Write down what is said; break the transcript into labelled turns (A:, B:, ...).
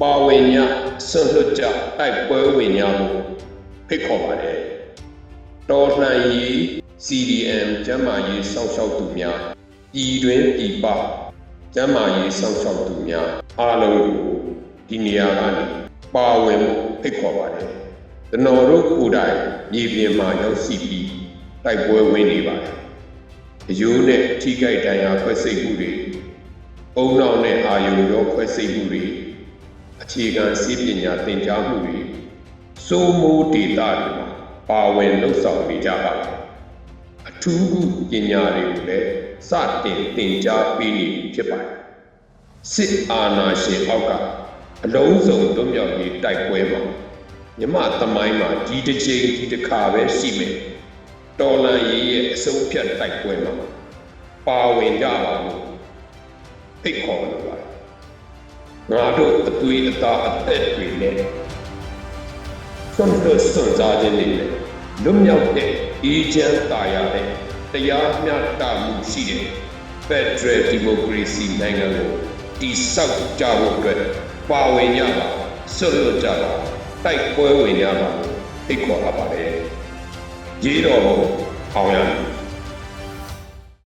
A: ပါဝင်ညဆွတ်လွတ်ကြတိုက်ပွဲဝင်ညမှုဖိတ်ခေါ်ပါတယ်တော်လှန်ရေး CDM ကျမ်းမာရေးစောင့်ရှောက်သူများပြည်တွင်းပြည်ပကျမ်းမာရေးစောင့်ရှောက်သူများအားလုံးကိုဒီနေရာကနေပါဝင်မှုဖိတ်ခေါ်ပါတယ်ကျွန်တော်တို့ကိုယ်တိုင်မြေပြင်မှာရောက်ရှိပြီးတိုက်ပွဲဝင်နေပါတယ်အယိုးနဲ့ထိခိုက်ဒဏ်ရာခွဲစိတ်မှုတွေအုံနောက်နဲ့အာယုံရောခွဲစိတ်မှုတွေအခြေခံစိပညာသင်ကြားမှုတွေစိုးမိုးဒေတာတွေမှာပါဝင်လှုပ်ဆောင်နေကြပါတယ်အထူးခုပညာတွေကိုလည်းစတင်သင်ကြားပေးနေဖြစ်ပါတယ်စစ်အာဏာရှင်အောက်ကအလုံးစုံတွန်းမြောက်ရေးတိုက်ပွဲမှာမြမသမိုင်းမှာဒီတစ်ချိန်ဒီတစ်ခါပဲရှိမယ်တော်လှန်ရေးရဲ့အဆုံးဖြတ်တိုက်ပွဲမှာပါဝင်ကြပါလို့ဖိတ်ခေါ်လိုပါတယ်ငါတို့အသွေးအသားအသက်တွေနဲ့ဆွမ်းလွတ်စွန့်စားခြင်းတွေနဲ့လွတ်မြောက်တဲ့အေးချမ်းသာယာတဲ့တရားမျှတမှုရှိတဲ့ Federal Democracy နိုင်ငံကိုတည်ဆောက်ကြဖို့အတွက်ပါဝင်ကြပါဆွတ်လွတ်ကြပါတိုက်ပွဲဝင်ကြပါဖိတ်ခေါ်အပ်ပါတယ်ရေတော်အောင်ရမည်